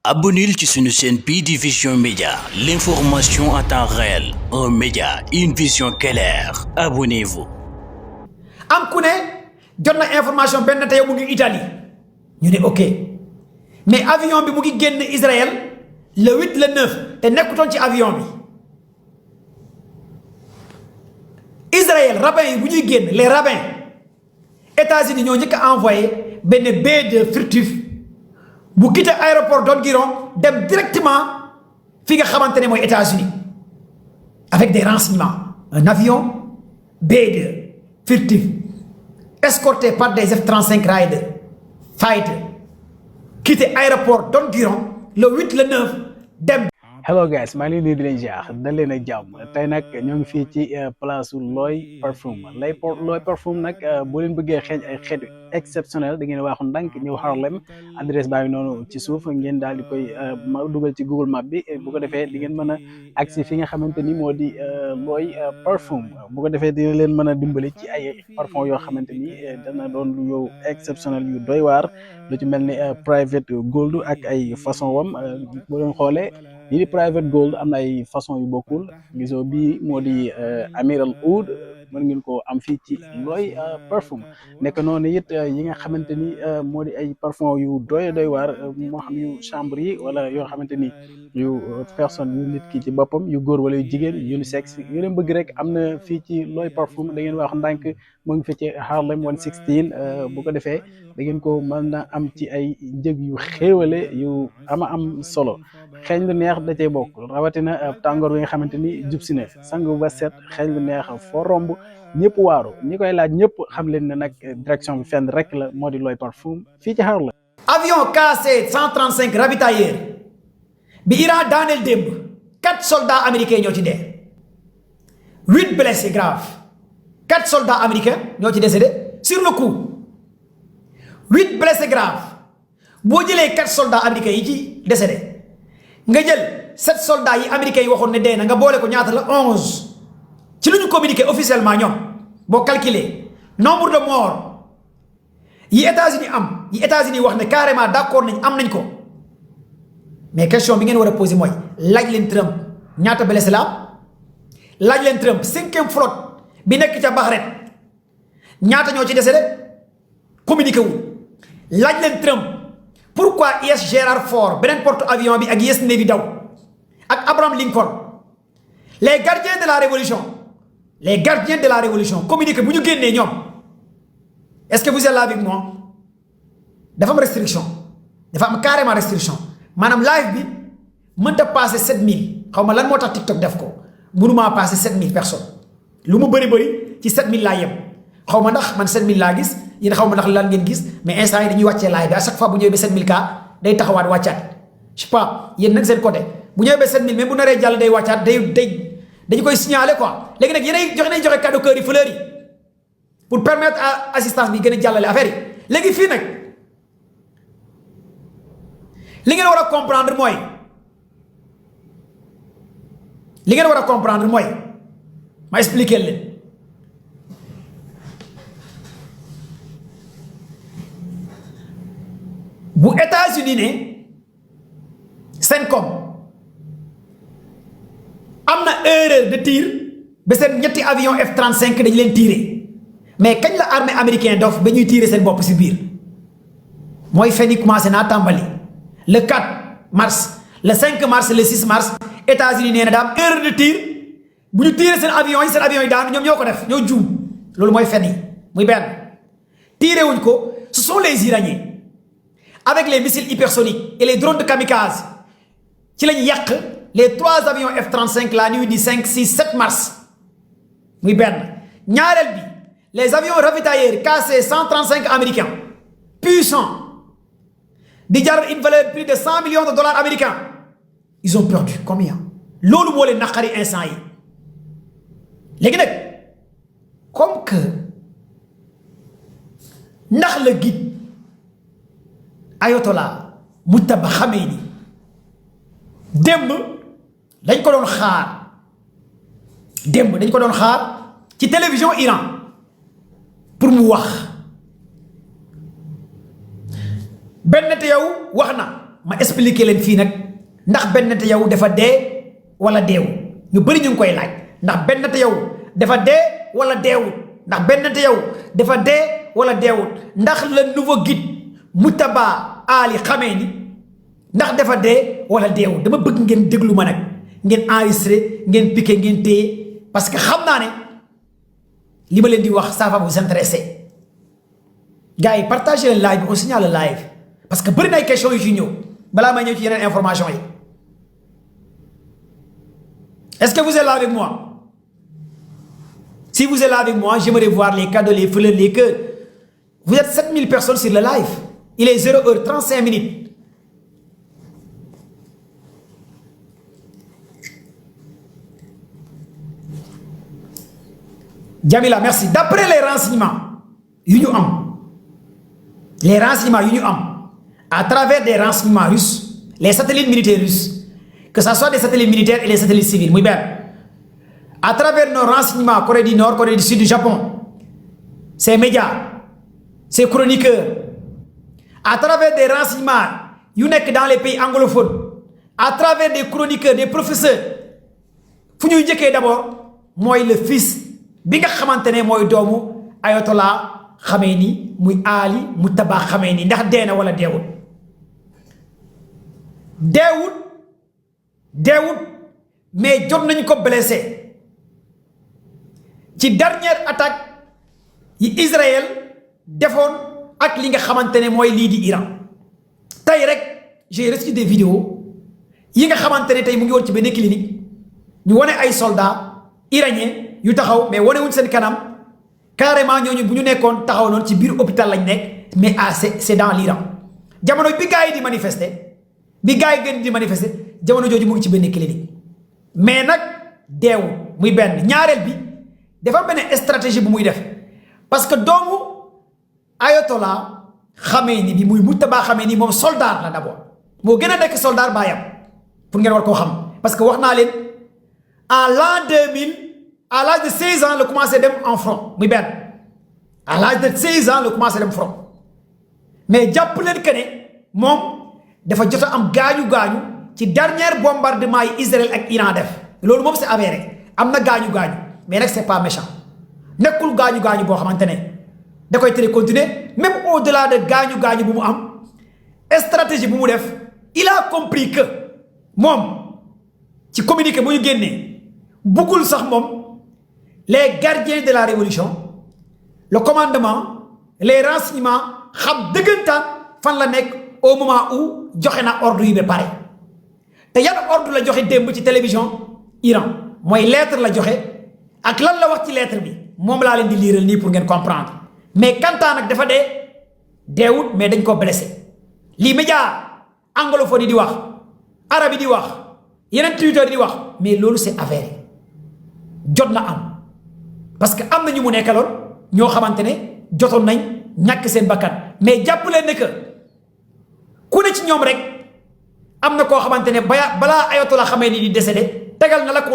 abonnez ci suñu chaîne bii di Vision Média, l'information en temps réel, un média, une vision claire. Abonnez-vous. am ku ne jot na information benn te yow mu ngi Italie ñu ne ok mais avion bi mu ngi génn Israël le 8 le 9 te nekkutoon ci avion bi Israël rabbin yi bu ñuy génn les rabbins États-Unis ñoo njëkk a envoyé benn B2 furtif bu quitté aéroport Don Guiron dem directement fi nga xamante ne mooy États-Unis avec des renseignements un avion B2 furtif escorté par des F-35 Raider fighter quitté aéroport Don Guiron le 8 le 9 dem. hello guys maa ngi leen di leen jaar dal leen ak jàmm tey nag ñoo ngi fii ci place Loy Parfum Loy Parfum nag boo leen bëggee xeeñ ay xeet exceptionnel da ngeen waaxu ndànk ñëw Harlem adresse baa ngi noonu ci suuf ngeen daal di koy dugal ci Google Map bi bu ko defee di ngeen mën a agsi fi nga xamante ni moo di Loy Parfum bu ko defee dina leen mën a dimbali ci ay parfum yoo xamante ni dana doon lu yow exceptionnel yu doy waar lu ci mel ni private gold ak ay façon wam boo leen xoolee lii di private gold am na ay façon yu bokkul gisoo bii moo di Amiral Oud mën ngeen ko am fii ci Loy Parfum nekk noonu it yi nga xamante ni moo di ay parfum yu doy waar moo xam yu chambre yi wala yoo xamante ni yu personne yu nit ki ci boppam yu góor wala yu jigéen unisex yu leen bëgg rek am na fii ci Loy Parfum da ngeen wax ndànk moo ngi fi ci Harlem 116 bu ko defee da ngeen ko mën a am ci ay njëg yu xéewale yu am solo xeeñ lu neex da cay bokk rawatina tàngoor wi nga xamante ni jub si na sang ba set xeeñ lu neex foo romb ñëpp waaru ñi koy laaj ñëpp xam leen ne nag direction bi fenn rek la moo di Loy Parfum fii ci Harlem. avion KC-135 ravitailleur bi Iran daaneel démb 4 soldats américains ñoo ci dee 8 blessés graves 4 soldats américains ñoo ci décédé sur le coup 8 blessés graves boo jëlee 4 soldats américains yi ci décédé nga jël 7 soldats yi américains yi waxoon ne dee na nga boole ko ñaata la 11 ci lu ñu communiqué officiellement ñoom boo calculer nombre de morts yi États-Unis wax ne carrément d'accord nañ am nañ ko mais question bi ngeen war a poser mooy laaj leen Trump ñaata blessé la am laaj leen Trump 5e flotte bi nekk ca Bahreïn ñaata ñoo ci décédé communiqué wul laaj leen Trump pourquoi US Gerald Ford beneen porte avion bi ak US Navy daw ak Abraham Lincoln les gardiens de la révolution communiqué bu ñu génnee ñoom est-ce que vous êtes là avec moi dafa am restriction dafa am carrément restriction maanaam live bi mënta passé 7000 xaw ma lan moo tax TikTok def ko mënumaa passé 7000 personnes lu mu bëri ci 7000 laa yem xaw ma ndax man 7000 laa gis yéen xaw ma ndax lan ngeen gis mais instant yi dañuy wàccee live bi à chaque fois bu ñëwee ba 7000 cas day taxawaat wàccaat je sais pas yéen nag seen côté bu ñëwee ba 7000 même bu naree jàll day wàccaat dañu koy signaler quoi léegi nag yéenay joxe cadeau cœur yi fleurs yi pour permettre à assistance bi gën a jàllale affaire yi léegi fii nag li ngeen war a comprendre mooy ma expliquer leen bu États-Unis ne CENTCOM am na erreur de tir ba seen ñetti avion F-35 dañ leen tirer mais kañ la armée américaine dof ba ñuy tirer seen bopp si biir mooy fen yi commencé naa tàmbali le 4 mars le 5 mars le 6 mars États-Unis nee na daa am erreur de tir bu ñu tirer seen avion yi daanu ñoom ñoo ko def ñoo juum loolu mooy fen yi muy benn tirer wuñ ko ce sont les Iraniens avec les missiles hypersoniques et les drones de kamikaze ci lañ yàq les 3 avions F-35 la nuit du 5 6 7 mars muy benn ñaareel bi les avions ravitailleurs KC-135 américains puissants di jar une valeur plus de 100 millions de dollars américains ils ont perdu combien loolu moo leen naqari instant yi léegi nag comme que ndax la guide Ayatollah Mujtaba Khamenei démb dañ ko doon xaar ci télévision Iran pour mu wax benn te yow wax na ma expliquer leen fii nag ndax Ben Netanyahu dafa dee wala deewu ñu bëri ñu ngi koy laaj ndax Ben Netanyahu dafa dee wala deewut ndax Ben Netanyahu dafa dee wala deewut ndax le nouveau guide Mujtaba Ali Khamenei ndax dafa dee wala deewut dama bëgg ngeen déglu ma nag ngeen enregistré ngeen piqué ngeen téye parce que xam naa ne li ma leen di wax ça va vous intéresser gars yi partagez le live on signale le live parce que bëri na ay questions yu ci ñëw balaa may ñëw ci yeneen information yi est-ce que vous êtes là avec moi? Si vous êtes là avec moi, j'aimerais voir les cadeaux, les fleurs, les cœurs. Vous êtes 7000 personnes sur le live. Il est 0h35 minutes. Jamila, merci. D'après les renseignements, à travers des renseignements russes, les satellites militaires russes, que ce soit des satellites militaires et les satellites civils, muy bien. À travers nos renseignements, Corée du Nord, Corée du Sud, du Japon, ces médias, ces chroniqueurs, à travers des renseignements yu nekk dans les pays anglophones, à travers des chroniqueurs, des professeurs, fu ñuy njëkkee d'abord mooy le fils bi nga xamante ne mooy doomu Ayatollah Khamenei muy Ali Mujtaba Khamenei ndax dee na wala deewut mais jot nañu ko blessé ci dernière attaque yi Israël defoon ak li nga xamante ne mooy lii di Iran tey rek j'ai reçu des vidéos yi nga xamante ne tey mu ngi woon ci benn clinique ñu wane ay soldats iraniens yu taxaw mais wane wuñ seen kanam carrément ñooñu bu ñu nekkoon taxaw noonu ci biir hôpital lañ nekk mais c'est dans l'Iran jamono bi gars yi di manifester bi gars yi gën di manifester jamono jooju mu ngi ci benn clinique mais nag deewu muy benn ñaareel bi dafa benn stratégie bu muy def parce que doomu Ayatollah Khamenei bi muy Mujtaba Khamenei moom soldat la d'abord moo gën a nekk soldat baayam pour ngeen war koo xam parce que wax naa leen en l'an 2000 à l'âge de 16 ans la commencé dem en front muy benn à l'âge de 16 ans la commencé dem front mais jàpp leen que ne moom dafa jot a am gaañu ci dernier bombardement yi Israël ak Iran def loolu moom c'est avéré am na gaañu mais nag c'est pas méchant nekkul gaañu boo xamante ne da koy tere continuer même au-delà de gaañu bu mu am stratégie bu mu def il a compris que moom ci communiqué bu ñu génnee buggul sax moom les gardiens de la révolution le commandement les renseignements xam dëggantaan fan la nekk au moment où joxe na ordre yi ba pare te yan ordre la joxe démb ci télévision Iran mooy lettre la joxe ak lan la wax ci lettre bi moom laa leen di liiral nii pour ngeen comprendre mais kantaan nag dafa deewut mais dañ ko blessé lii média anglophone yi di wax arabe yi di wax yeneen Twitter di wax mais loolu c'est avéré jot na am parce que am na ñu mu nekkaloon ñoo xamante ne jotoon nañ ñàkk seen bakkan mais jàpp leen ne que ku ne ci ñoom rek am na koo xamante ne balaa Ayatollah Khamenei di décédé tegal na la ku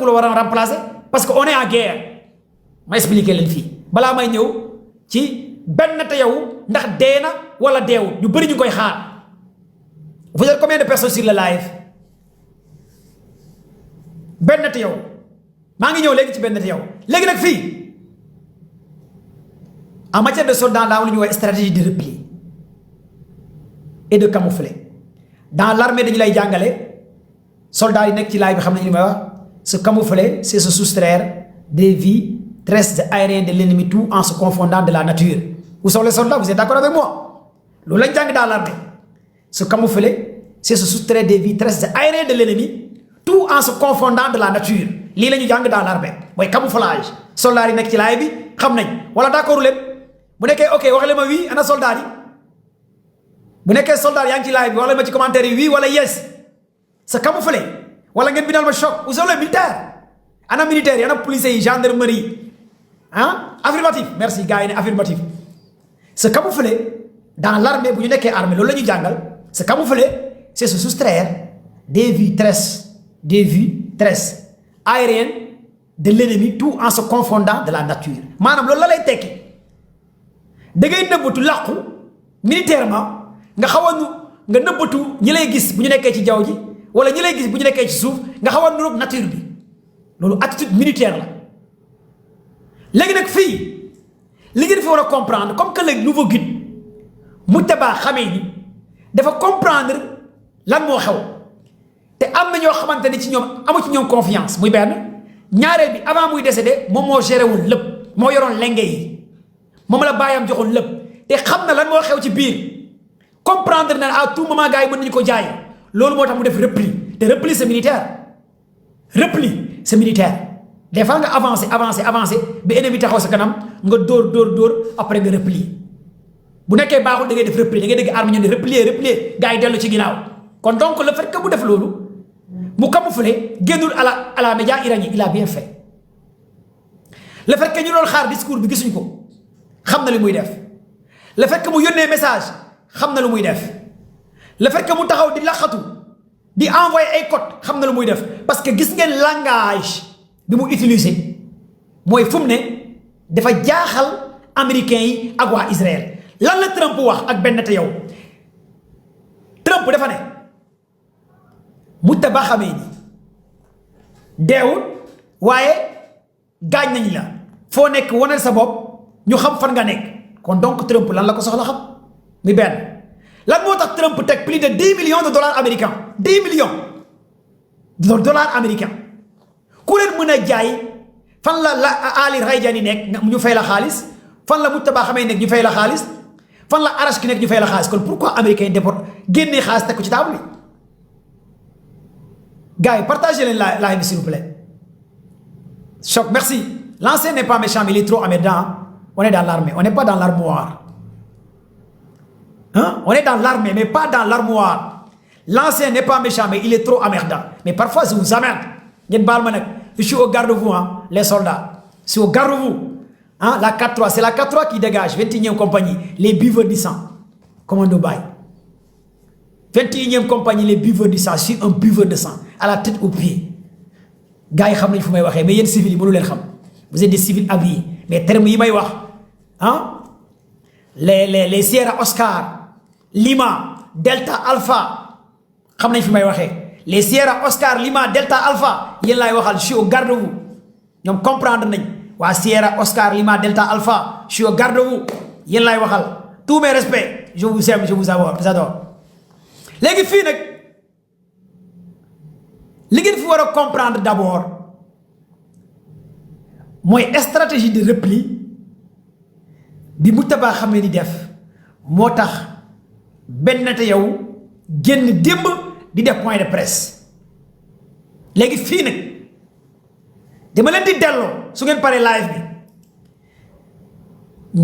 la war a remplacer parce que on est en guerre ma expliquer leen fii balaa may ñëw ci Ben Netanyahu ndax dee na wala deewul ñu bëri ñu koy xaar vous êtes combien de personnes sur le live Ben Netanyahu maa ngi ñëw léegi ci Ben Netanyahu léegi nag fii en matière de soldats daa am lu ñuy wax stratégie de repli et de camoufler dans l'armée dañu lay jàngale soldats yi nekk ci live bi xam nañu li may wax se camoufler c'est se soustraire des vies terrestres aériennes de l'ennemi tout en se confondant de la nature. Où sont les soldats? Vous êtes d'accord avec moi? Loolu lañ jàng dans l'armée. Se camoufler, c'est se soustraire des vies terrestres aériennes de l'ennemi tout en se confondant de la nature. Lii la ñu jàng dans l'armée mooy camouflage. soldats yi nekk ci laay bi xam nañ wala d'accord leen bu nekkee ok wax leen ma oui ana soldats yi bu nekkee soldats yaa ngi ci laay bi wax leen ma ci commentaire yi oui wala yes. Se camoufler wala ngeen bindal ma choc. Où sont les militaires? Ana militaires yi ana policiers yi gendarmerie ah affirmatif merci gars yi ne affirmatif se camoufler dans l'armée bu ñu nekkee armée loolu la ñuy jàngal se camoufler c'est se soustraire des vues terrestres aériennes de l'ennemi tout en se confondant de la nature maanaam loolu la lay tekki da ngay nëbbatu làqu militairement nga xaw a nga nëbbatu ñi lay gis bu ñu nekkee ci jaww ji wala ñi lay gis bu ñu nekkee ci suuf nga xaw a nuroog nature bi loolu attitude militaire la léegi nag fii li ngeen fi war a comprendre comme que le nouveau guide Moujtaba Khaméni dafa comprendre lan moo xew te am na ñoo xamante ni ci ñoom amu ci ñoom confiance muy benn ñaareel bi avant muy décédé moom moo géré wul lépp moo yoroon lenge yi moom la bàyyam joxoon lépp te xam na lan moo xew ci biir comprendre na à tout moment gars yi mën nañu ko jaay loolu moo tax mu def repli te repli c'est militaire repli c'est militaire des fois nga avancé ba ennemi taxaw sa kanam nga dóor après nga replier bu nekkee baaxul da ngay def replier da ngay dégg arme ñu ne replier gars yi dellu ci ginnaaw kon donc le fait que mu def loolu mu camoufler génnul à la média iranien il a bien fait le fait que ñu doon xaar discours bi gisuñ ko xam na li muy def le fait que mu yónnee message xam na lu muy def le fait que mu taxaw di laxatu di envoyer ay code xam na lu muy def parce que gis ngeen langage bi mu utiliser mooy fu mu ne dafa jaaxal américains yi ak waa Israël lan la Trump wax ak benn te yow Trump dafa ne Moujtaba Khaméni deewul waaye gaañ nañ la foo nekk wanal sa bopp ñu xam fan nga nekk kon donc Trump lan la ko soxla xam mi benn lan moo tax Trump teg plus de 10 millions de dollars américains 10 millions de dollars américains ku leen mën a jaay fan la Ali Rayjani nekk ñu fay la xaalis fan la Moujtaba Khaméni nekk ñu fay la xaalis fan la Arachki nekk ñu fay la xaalis kon pourquoi américains yi déport génnee xaalis teg ko ci table bi gars yi partagez leen la s'il vous plaît. Choc, merci. L'ancien n'est pas méchant, mais il est trop emmerdant. On est dans l'armée, on n'est pas dans l'armoire. Hein? On est dans l'armée, mais pas dans l'armoire. L'ancien n'est pas méchant, mais il est trop emmerdant. Mais parfois, je vous emmerde. Je suis au garde-vous, hein, les soldats. Je suis au garde-vous. Hein, la 4-3, c'est la 4-3 qui dégage. 21e compagnie, les buveurs du sang. Commando Bay. 21e compagnie, les buveurs du sang. Je suis un buveur de sang, à la tête aux pieds. Gars yi xam nañ fu may waxee mais yéen civils yi mënu leen xam vous êtes des civils habillés mais termes yi may wax ah les Sierra Oscar Lima Delta Alpha xam nañ fi may waxee les Sierra Oscar Lima Delta Alpha yéen laay waxal je suis au garde-vous ñoom comprendre nañ waa Sierra Oscar Lima Delta Alpha je suis au garde-vous yéen laay waxal tous mes respects je vous aime je vous adore léegi fii nag li ngeen fi war a comprendre d'abord mooy stratégie de repli bi Moujtaba Khaméni def moo tax benn te yow génn démb di def point de presse léegi fii nag dama leen di delloo su ngeen paree live bi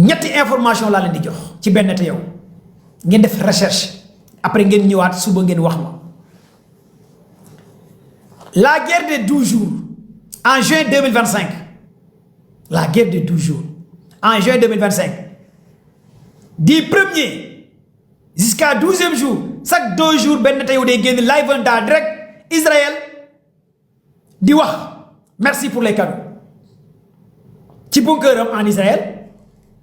ñetti information laa leen di jox ci benn te yow ngeen def recherche après ngeen ñëwaat suba ngeen wax ma. La guerre de 12 jours, en juin 2025, la guerre de 12 jours, en juin 2025, du 1er jusqu'à 12e jour, chaque 2 jours, ben tay day génn live en direct Israël di wax merci pour les cadeaux. Ci bunker en Israël,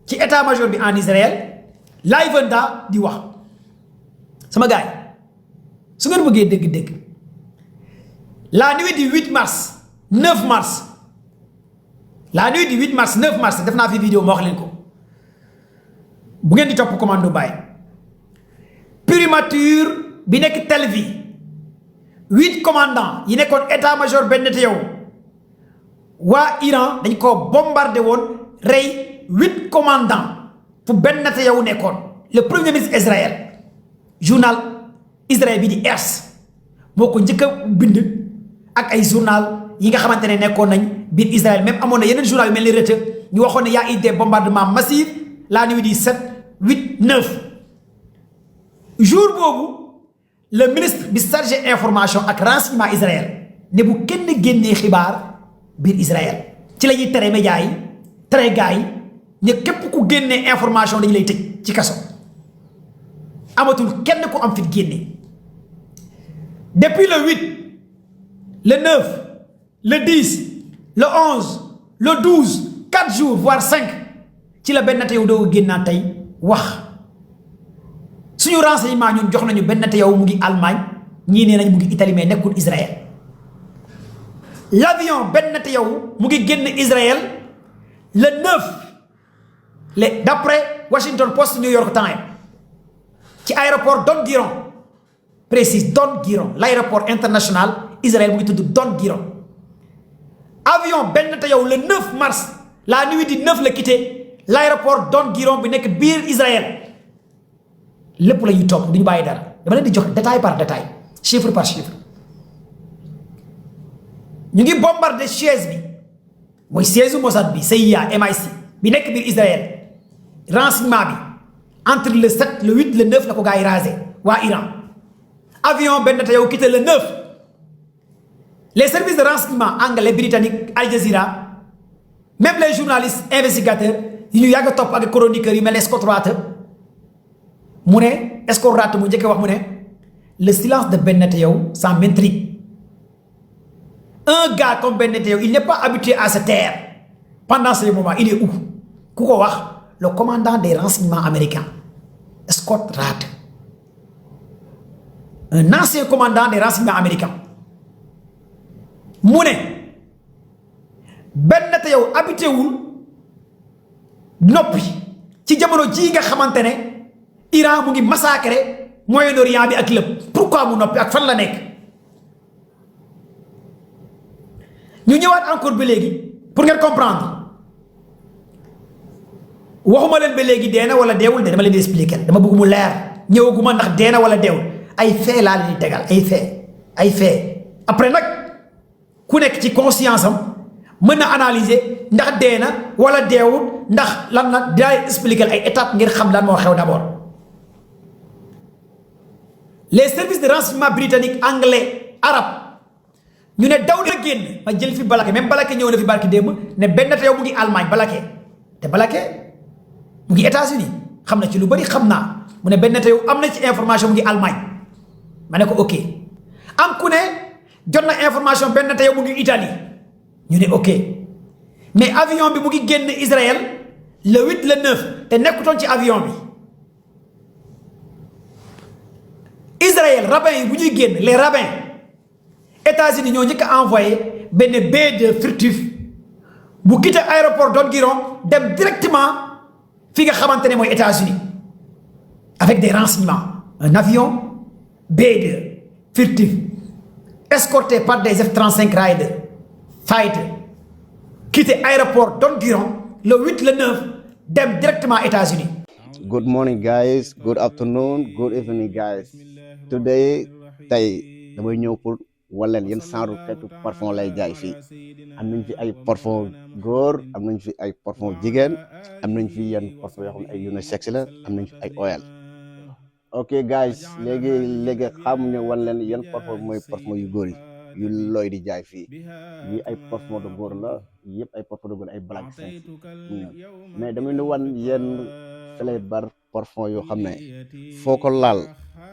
ci état-major bi en Israël, live en di wax. Sama gaay, su ngeen bëggee dégg-dégg. La nuit du 8 mars 9 mars la nuit du 8 mars 9 mars def naa fi vidéo ma wax leen ko bu ngeen di topp commando Baye primature bi nekk Tel Aviv 8 commandants yi nekkoon état-major benn te yow waa Iran dañ ko bombardé woon rey 8 commandants fu benn te yow nekkoon le premier ministre Israël journal Israël bi di Ers moo ko njëkk a bind ak ay journal yi nga xamante ne nekkoon nañ biir Israël même amoon na yeneen journal yu mel ni Reuters ñu waxoon ne y a eu des bombardements massifs la nuit du 7 8 9 jour boobu le ministre bi chargé information ak renseignement Israël ne bu kenn génnee xibaar biir Israël ci la ñuy tere médias yi tere gars yi ne képp ku génnee information dañu lay tëj ci kaso amatul kenn ku am fit génne depuis le 8 le 9 le 10 le 11 le 12 4 jours voire 5 ci la benn te yow doo génnaa tey wax suñu renseignement ñun jox nañu Ben Netanyahu mu ngi Allemagne ñii nee nañ mu ngi Italie mais nekkul Israël l'avion Ben Netanyahu mu ngi génn Israël le 9 d'après Washington Post New York Times ci aéroport Don Guiron précise Don Guiron l'aéroport international Israël mu ngi tudd Don Guiron avion Ben Netanyahu le 9 mars la nuit du 9 la quitté l'aéroport Don Guiron bi nekk biir Israël lépp la ñuy topp du ñu bàyyi dara dama leen di jox détail par détail chiffre par chiffre ñu ngi bombardé siège bi mooy siège Mossad bi CIA MI6 bi nekk biir Israël renseignement bi entre le 7 le 8 le 9 la ko gars yi rasé waa Iran avion Ben Netanyahu quitté le 9 les services de renseignement anglais britannique Al Jazeera même les journalistes investigateurs yi ñu yàgg a topp ak chroniqueurs yu mel ne Scott Rath mu ne Scott Rath mu njëkk wax mu ne le silence de Ben Netanyahu ça m'intrigue un gars comme Ben Netanyahu il n'est pas habitué à se taire pendant ce moment il est où ku ko wax le commandant des renseignements américains Scott Rath un ancien commandant des renseignements américains mu ne Ben Netanyahu habitué wul noppi ci jamono ji nga xamante ne Iran mu ngi massacré Moyen-Orient bi ak lépp pourquoi mu noppi ak fan la nekk ñu ñëwaat encore ba léegi pour ngeen comprendre waxuma leen ba léegi dee na wala deewul de dama leen di expliquer dama bëgg mu leer ñëwaguma ndax dee na wala deewul ay fait laa leen di tegal ay fait après nag ku nekk ci conscience am mën na analyser ndax dee na wala deewul ndax lan na dinaa expliquer ay étapes ngir xam lan moo xew d'abord les services de renseignement britannique anglais arabe ñu ne daw na génn ma jël fi Balake même Balake ñëw na fi barki démb ne Ben Netanyahu mu ngi Allemagne Balake te Balake mu ngi États-Unis xam na ci lu bari xam naa mu ne Ben Netanyahu am na ci information mu ngi Allemagne ma ne ko ok am ku ne jot na information Ben Netanyahu mu ngi Italie ñu ne ok mais avion bi mu ngi génn Israël le 8 le 9 te nekkutoon ci avion bi Israël rabbins yi bu ñuy génn les rabbins États-Unis ñoo njëkk a envoyé benn B2 furtif bu quitté aéroport Don Guiron dem directement fi nga xamante ne mooy États-Unis avec des renseignements un avion B2 furtif escorté par des F-35 Raider fighter quitté aéroport Don Guiron le 8 le 9 dem directement États-Unis. Good morning guys, good afternoon, good evening guys. Today tey damay ñëw pour waleen yéen genre xeetu parfum lay jaay fii am nañ fi ay parfum góor am nañ fi ay parfum jigéen am nañ fi yenn parfum yoo xam ne ay unisex la am nañ fi ay oil. Ok guys léegi xam ne wan leen yan parfum mooy parfum yu góor yi yu looy di jaay fii yi ay parfum de góor la yëpp ay parfum de góor ay black scent mais dama ne wan yenn flavor parfum yoo xam ne foo ko laal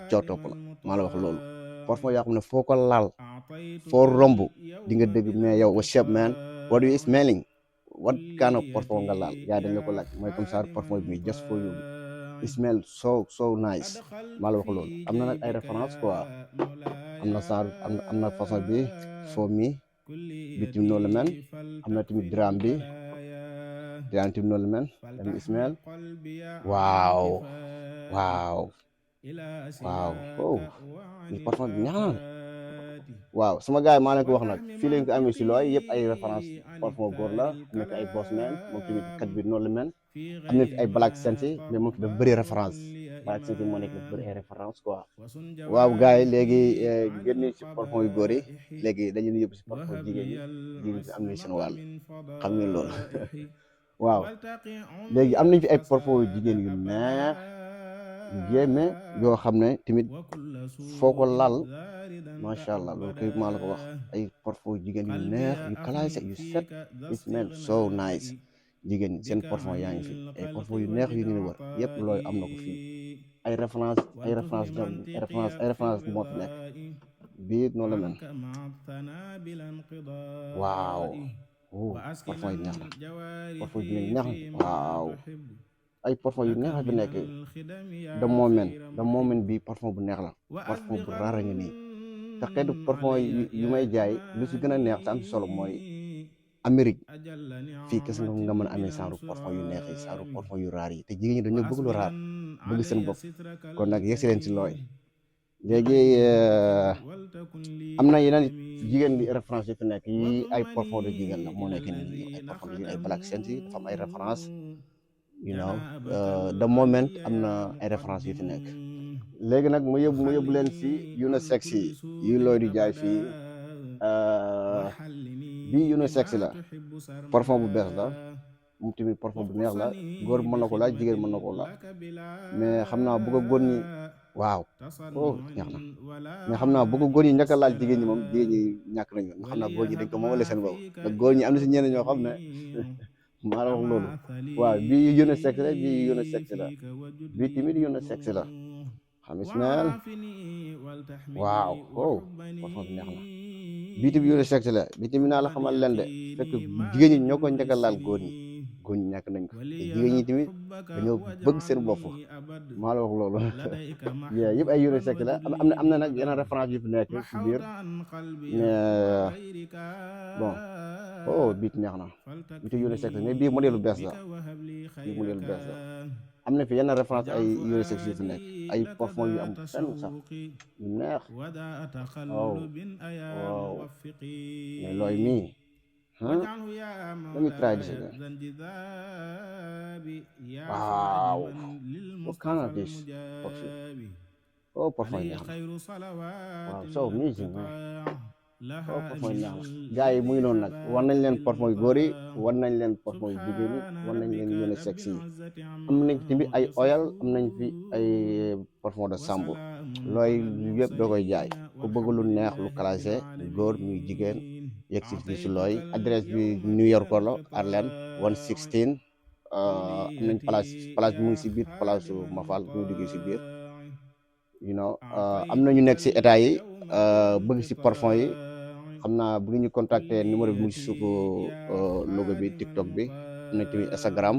cootopp la maa la wax loolu parfum yoo xam ne foo ko laal foo romb di nga dégg mais yow what's up man what are you smelling what kind of parfum nga laal yaa dañ la ko laaj mooy comme ça parfum bi just for you it smell so nice maa la wax loolu am na nag ay référence quoi am na genre am na façon bi for me bi tim noonu la mel am na tamit dram bi dram tim noonu la mel tamit smell waaw oh ni parfum bi ñaan waaw sama gars yi maa leen ko wax nag fii lañ ko amee si looy yëpp ay référence parfum góor la am na fi ay Bossman moom tamit kat bi noonu la mel am na fi ay Black Scent mais moom dafa bëri référence Black Scent moo nekk dafa bëri ay référence quoi waaw gars yi léegi génne si parfum yu góor yi léegi dañu yóbbu si parfum jigéen ñi am nañ seen wàll xam ngeen loolu waaw léegi am nañ fi ay parfum yu jigéen yu neex yéeme yoo xam ne tamit foo ko laal macha allah loolu kay maa la ko wax ay parfum jigéen yu neex yu kalaase yu set it smell so nice jigéen ñi seen parfum yaa ngi fi ay parfum yu neex yu ngeen war yëpp looy am na ko fii ay référence moo fi nekk bii noonu la mel waaw parfum yi neex na parfum jigéen ñi neex na waaw ay parfum yu neex a fi nekk the moment bi parfum bu neex la parfum bu raar a ngi nii te xeetu parfum yu may jaay lu si gën a neex te am si solo mooy Amérique fii kese nga mën a amee genre parfum yu neex yi genre parfum yu raar yi te jigéen ñi dañoo bëgg lu raar bëgg seen bopp kon nag yegsi leen ci looy léegi am na yeneen jigéen di référence yu fi nekk yi ay parfum de jigéen la moo nekk nii ay parfum de jigéen ay Black Scent yi dafa am ay référence you know the moment am na ay référence yu fi nekk léegi nag ma yóbbu leen si unisex yi looy di jaay fii bii unisex la parfum bu bees la moom tamit parfum bu neex la góor mën na ko laaj jigéen mën na ko laaj mais xam naa bu ko góor ñi waaw neex na mais xam naa bu ko góor ñi ñàkk a laaj jigéen ñi moom jigéen ñi ñàkk nañu xam naa góor ñi dañ ko moomale seen bopp ndax góor ñi am na si ñenn ñoo xam ne maa la wax loolu waaw bii unisex la bii unisex la bii tamit unisex la xam ismael waaw parfum bi neex na bii tamit unisex la bii tamit naa la xamal leen de fekk jigéen ñi ñoo ko njëkk a laal góor ñi ñàkk nañ ko te jigéen ñi tamit dañoo bëgg seen bopp maa la wax loolu yëpp ay unisex la am na nag yeneen référence yu fi nekk ci biir mais bon biit neex na biitu unisex la mais bii modèle bu bees la am na fi yenn référence ay unisex yu fi nekk ay parfum yu am fenn sax yu neex waaw mais looy mii let me try this again. Wow. What kind of this perfume? Parfum neex na. Wow, so amazing, man. Parfum neex na. Gars yi muy noonu nag war nañ leen parfum yu góor yi war nañ leen parfum yu jigéen yi war nañ leen unisex yi am nañ fi tamit ay oil am nañ fi ay parfum de chambre looy yëpp doo koy jaay ku bëgg lu neex lu classé góor muy jigéen yegg si fii si looy adresse bi New York la Harlem 116 am nañ place bi mu ngi si biir place su Mafal bu ñu duggee si biir you know am na ñu nekk si état yi bëgg si parfum yi xam naa bu ñu contacter numéro bi mu ngi si suufu logo bi TikTok bi am na tamit Instagram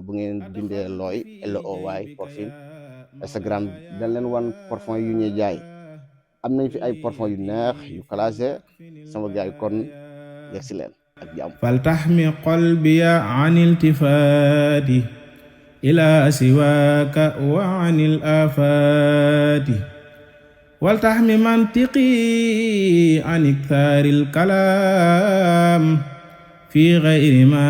bu ngeen bindee looy LOY parfum Instagram dañ leen wan parfum yu ñuy jaay am nañ fi ay parfum yu neex yu classé sama gars yi kon yegg si leen ak jàmm faltaxmi qalbiya an iltifaati ila siwaaka wa an il afaati waltaxmi mantiqi an iktaari alkalaam fi gayri ma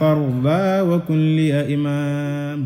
tarda wa kun li imaam